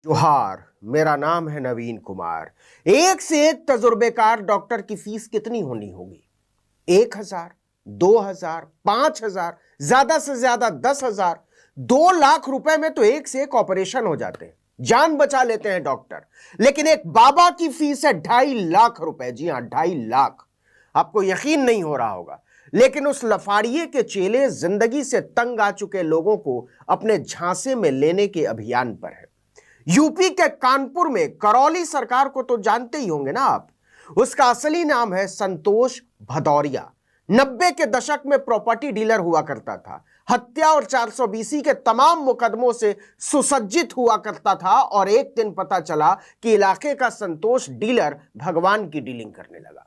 जोहार। मेरा नाम है नवीन कुमार। एक से एक तजुर्बेकार डॉक्टर की फीस कितनी होनी होगी? 1,000, 2,000, 5,000, ज्यादा से ज्यादा 10,000। 2 लाख रुपए में तो एक से एक ऑपरेशन हो जाते हैं, जान बचा लेते हैं डॉक्टर। लेकिन एक बाबा की फीस है 2.5 लाख रुपए। जी हां, 2.5 लाख। आपको यकीन नहीं हो रहा होगा, लेकिन उस लफाड़िए के चेले जिंदगी से तंग आ चुके लोगों को अपने झांसे में लेने के अभियान पर है। यूपी के कानपुर में करौली सरकार को तो जानते ही होंगे ना आप। उसका असली नाम है संतोष भदौरिया। 90 के दशक में प्रॉपर्टी डीलर हुआ करता था। हत्या और 420 के तमाम मुकदमों से सुसज्जित हुआ करता था। और एक दिन पता चला कि इलाके का संतोष डीलर भगवान की डीलिंग करने लगा।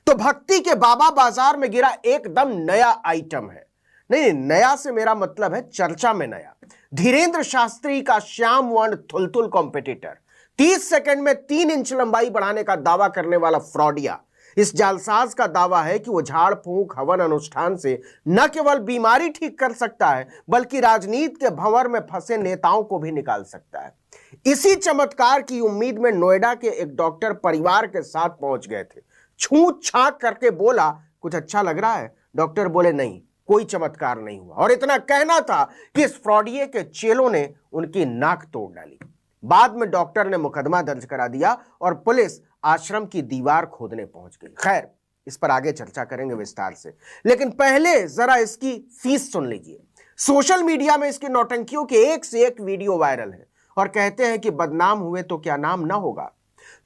तो भक्ति के बाबा बाजार में गिरा एकदम नया आइटम है। नहीं, नया से मेरा मतलब है चर्चा में नया। धीरेन्द्र शास्त्री का श्याम वर्ण थुलथुल कॉम्पिटिटर, 30 सेकंड में 3 इंच लंबाई बढ़ाने का दावा करने वाला फ्रॉडिया। इस जालसाज का दावा है कि वो झाड़ फूंक हवन अनुष्ठान से न केवल बीमारी ठीक कर सकता है, बल्कि राजनीति के भंवर में फंसे नेताओं को भी निकाल सकता है। इसी चमत्कार की उम्मीद में नोएडा के एक डॉक्टर परिवार के साथ पहुंच गए थे। छूट छाक करके बोला, कुछ अच्छा लग रहा है? डॉक्टर बोले, नहीं, कोई चमत्कार नहीं हुआ। और इतना कहना था कि इस फ्रॉडिये के चेलों ने उनकी नाक तोड़ डाली। बाद में डॉक्टर ने मुकदमा दर्ज करा दिया और पुलिस आश्रम की दीवार खोदने पहुंच गई। खैर, इस पर आगे चर्चा करेंगे विस्तार से, लेकिन पहले जरा इसकी फीस सुन लीजिए। सोशल मीडिया में इसकी नौटंकियों के एक से एक वीडियो वायरल है और कहते हैं कि बदनाम हुए तो क्या नाम ना होगा।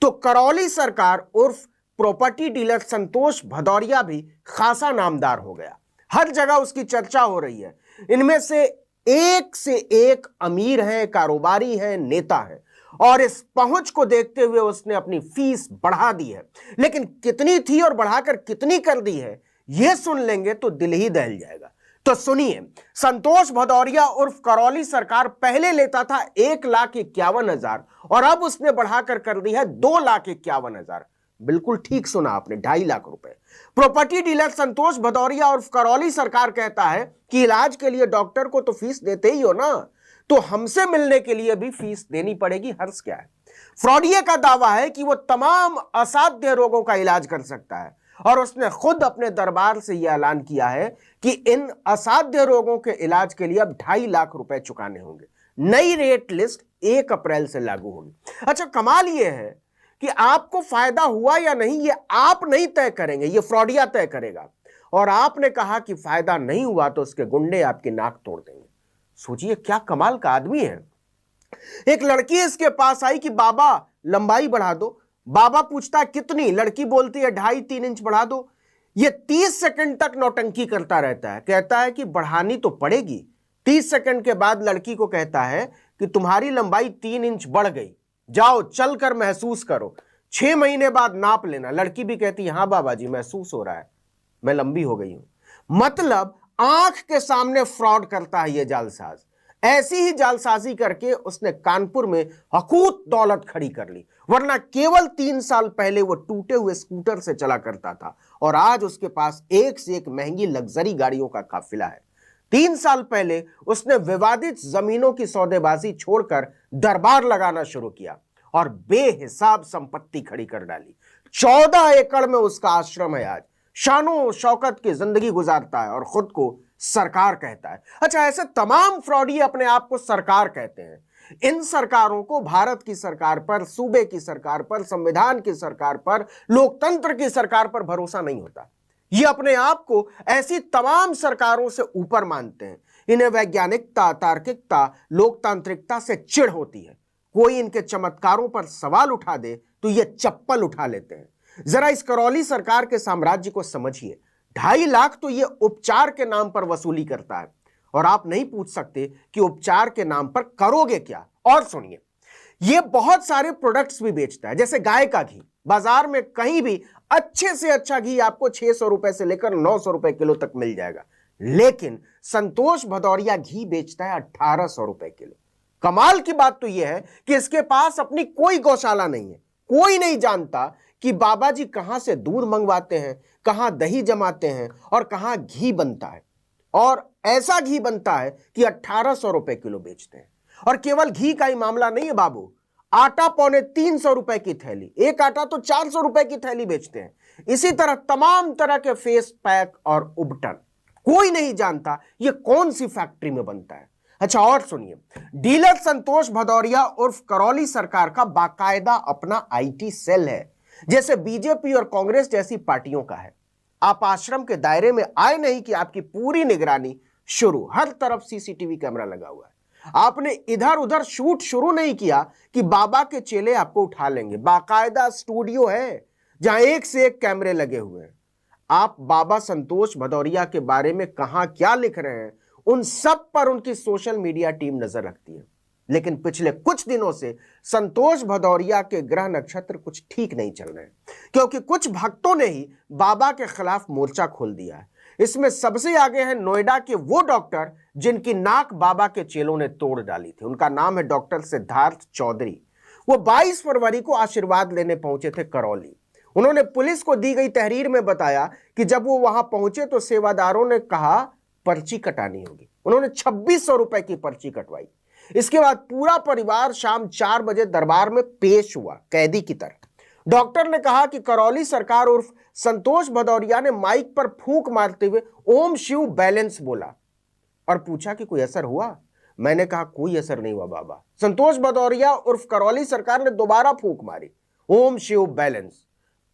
तो करौली सरकार उर्फ प्रॉपर्टी डीलर संतोष भदौरिया भी खासा नामदार हो गया। हर जगह उसकी चर्चा हो रही है। इनमें से एक अमीर है, कारोबारी है, नेता है। और इस पहुंच को देखते हुए उसने अपनी फीस बढ़ा दी है। लेकिन कितनी थी और बढ़ाकर कितनी कर दी है, यह सुन लेंगे तो दिल ही दहल जाएगा। तो सुनिए, संतोष भदौरिया उर्फ करौली सरकार पहले लेता था 1,51,000 और अब उसने बढ़ाकर कर दी है 2,51,000। बिल्कुल ठीक सुना आपने, 2.5 लाख रुपए। प्रॉपर्टी डीलर संतोष भदौरिया और करौली सरकार कहता है कि इलाज के लिए डॉक्टर को तो फीस देते ही हो ना, तो हमसे मिलने के लिए भी फीस देनी पड़ेगी। हर्ष क्या है? फ्रॉडिये का दावा है कि वो तमाम असाध्य रोगों का इलाज कर सकता है और उसने खुद अपने दरबार से यह ऐलान किया है कि इन असाध्य रोगों के इलाज के लिए अब 2.5 लाख रुपए चुकाने होंगे। नई रेट लिस्ट 1 अप्रैल से लागू होगी। अच्छा, कमाल यह है कि आपको फायदा हुआ या नहीं, ये आप नहीं तय करेंगे, ये फ्रॉडिया तय करेगा। और आपने कहा कि फायदा नहीं हुआ तो उसके गुंडे आपकी नाक तोड़ देंगे। सोचिए क्या कमाल का आदमी है। एक लड़की इसके पास आई कि बाबा लंबाई बढ़ा दो। बाबा पूछता है कितनी? लड़की बोलती है 2.5-3 इंच बढ़ा दो। ये 30 सेकंड तक नौटंकी करता रहता है। कहता है कि बढ़ानी तो पड़ेगी। 30 सेकंड के बाद लड़की को कहता है कि तुम्हारी लंबाई 3 इंच बढ़ गई, जाओ चलकर महसूस करो, 6 महीने बाद नाप लेना। लड़की भी कहती है, हाँ बाबा जी, महसूस हो रहा है, मैं लंबी हो गई हूं। मतलब आंख के सामने फ्रॉड करता है यह जालसाज। ऐसी ही जालसाजी करके उसने कानपुर में हकूत दौलत खड़ी कर ली। वरना केवल 3 साल पहले वो टूटे हुए स्कूटर से चला करता था और आज उसके पास एक से एक महंगी लग्जरी गाड़ियों का काफिला है। 3 साल पहले उसने विवादित जमीनों की सौदेबाजी छोड़कर दरबार लगाना शुरू किया और बेहिसाब संपत्ति खड़ी कर डाली। 14 एकड़ में उसका आश्रम है। आज शानो शौकत की जिंदगी गुजारता है और खुद को सरकार कहता है। अच्छा, ऐसे तमाम फ्रॉडी अपने आप को सरकार कहते हैं। इन सरकारों को भारत की सरकार पर, सूबे की सरकार पर, संविधान की सरकार पर, लोकतंत्र की सरकार पर भरोसा नहीं होता। ये अपने आप को ऐसी तमाम सरकारों से ऊपर मानते हैं। इन्हें वैज्ञानिकता, तार्किकता, लोकतांत्रिकता से चिढ़ होती है। कोई इनके चमत्कारों पर सवाल उठा दे तो ये चप्पल उठा लेते हैं। जरा इस करौली सरकार के साम्राज्य को समझिए। 2.5 लाख तो ये उपचार के नाम पर वसूली करता है और आप नहीं पूछ सकते कि उपचार के नाम पर करोगे क्या। और सुनिए, ये बहुत सारे प्रोडक्ट्स भी बेचता है, जैसे गाय का घी। बाजार में कहीं भी अच्छे से अच्छा घी आपको 600 रुपए से लेकर 900 रुपए किलो तक मिल जाएगा। लेकिन संतोष भदौरिया घी बेचता है 1800 रुपए किलो। कमाल की बात तो यह है कि इसके पास अपनी कोई गौशाला नहीं है। कोई नहीं जानता कि बाबा जी कहां से दूध मंगवाते हैं, कहां दही जमाते हैं और कहां घी बनता है। और ऐसा घी बनता है कि 1800 रुपए किलो बेचते हैं। और केवल घी का ही मामला नहीं है बाबू, आटा 350 रुपए की थैली, एक आटा तो 400 रुपए की थैली बेचते हैं। इसी तरह तमाम तरह के फेस पैक और उबटन, कोई नहीं जानता ये कौन सी फैक्ट्री में बनता है। अच्छा और सुनिए, डीलर संतोष भदौरिया उर्फ करौली सरकार का बाकायदा अपना आईटी सेल है, जैसे बीजेपी और कांग्रेस जैसी पार्टियों का है। आप आश्रम के दायरे में आए नहीं कि आपकी पूरी निगरानी शुरू, हर तरफ सीसीटीवी कैमरा लगा हुआ है। आपने इधर उधर शूट शुरू नहीं किया कि बाबा के चेले आपको उठा लेंगे। बाकायदा स्टूडियो है जहां एक से एक कैमरे लगे हुए हैं। आप बाबा संतोष भदौरिया के बारे में कहां क्या लिख रहे हैं, उन सब पर उनकी सोशल मीडिया टीम नजर रखती है। लेकिन पिछले कुछ दिनों से संतोष भदौरिया के ग्रह नक्षत्र कुछ ठीक नहीं चल रहे हैं, क्योंकि कुछ भक्तों ने ही बाबा के खिलाफ मोर्चा खोल दिया है। इसमें सबसे आगे है नोएडा के वो डॉक्टर जिनकी नाक बाबा के चेलों ने तोड़ डाली थी। उनका नाम है डॉक्टर सिद्धार्थ चौधरी। वो 22 फरवरी को आशीर्वाद लेने पहुंचे थे करौली। उन्होंने पुलिस को दी गई तहरीर में बताया कि जब वो वहां पहुंचे तो सेवादारों ने कहा पर्ची कटानी होगी। उन्होंने 2600 रुपए की पर्ची कटवाई। इसके बाद पूरा परिवार शाम 4 बजे दरबार में पेश हुआ कैदी की तरह। डॉक्टर ने कहा कि करौली सरकार उर्फ संतोष भदौरिया ने माइक पर फूंक मारते हुए ओम शिव बैलेंस बोला और पूछा कि कोई असर हुआ। मैंने कहा कोई असर नहीं हुआ बाबा। संतोष भदौरिया उर्फ करौली सरकार ने दोबारा फूंक मारी, ओम शिव बैलेंस।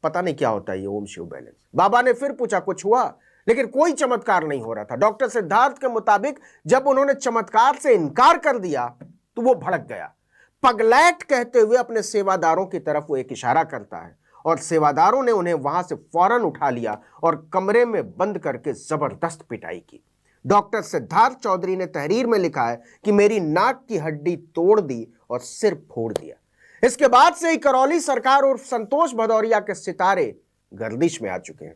पता नहीं क्या होता है ये ओम शिव बैलेंस। बाबा ने फिर पूछा कुछ हुआ, लेकिन कोई चमत्कार नहीं हो रहा था। डॉक्टर सिद्धार्थ के मुताबिक जब उन्होंने चमत्कार से इनकार कर दिया तो वो भड़क गया। पगलैट कहते हुए अपने सेवादारों की तरफ वो एक इशारा करता है और सेवादारों ने उन्हें वहां से फौरन उठा लिया और कमरे में बंद करके जबरदस्त पिटाई की। डॉक्टर सिद्धार्थ चौधरी ने तहरीर में लिखा है कि मेरी नाक की हड्डी तोड़ दी और सिर फोड़ दिया। इसके बाद से ही करौली सरकार और संतोष भदौरिया के सितारे गर्दिश में आ चुके हैं।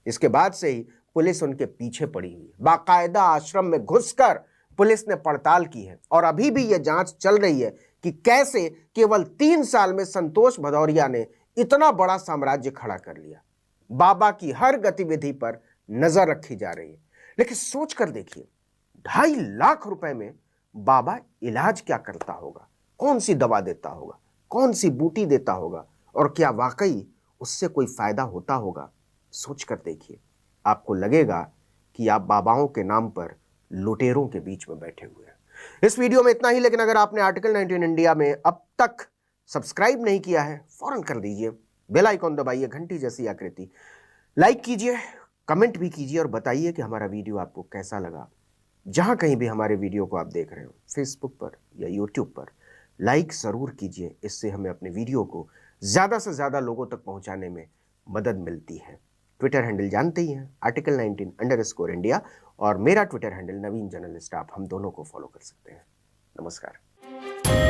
इसके बाद से ही पुलिस उनके पीछे पड़ी हुई है। बाकायदा आश्रम में घुसकर पुलिस ने पड़ताल की है और अभी भी यह जांच चल रही है कि कैसे केवल 3 साल में संतोष भदौरिया ने इतना बड़ा साम्राज्य खड़ा कर लिया। बाबा की हर गतिविधि पर नजर रखी जा रही है। लेकिन सोच कर देखिए, 2.5 लाख रुपए में बाबा इलाज क्या करता होगा, कौन सी दवा देता होगा, कौन सी बूटी देता होगा और क्या वाकई उससे कोई फायदा होता होगा। सोच कर देखिए, आपको लगेगा कि आप बाबाओं के नाम पर लुटेरों के बीच में बैठे हुए हैं। इस वीडियो में इतना ही, लेकिन अगर आपने आर्टिकल 19 इंडिया में अब तक सब्सक्राइब नहीं किया है फौरन कर दीजिए, बेल आइकॉन दबाइए, घंटी जैसी आकृति, लाइक कीजिए, कमेंट भी कीजिए और बताइए कि हमारा वीडियो आपको कैसा लगा। जहां कहीं भी हमारे वीडियो को आप देख रहे हो, फेसबुक पर या यूट्यूब पर, लाइक जरूर कीजिए। इससे हमें अपने वीडियो को ज़्यादा से ज़्यादा लोगों तक पहुंचाने में मदद मिलती है। ट्विटर हैंडल जानते ही हैं, आर्टिकल 19 _इंडिया, और मेरा ट्विटर हैंडल नवीन जर्नलिस्ट। आप हम दोनों को फॉलो कर सकते हैं। नमस्कार।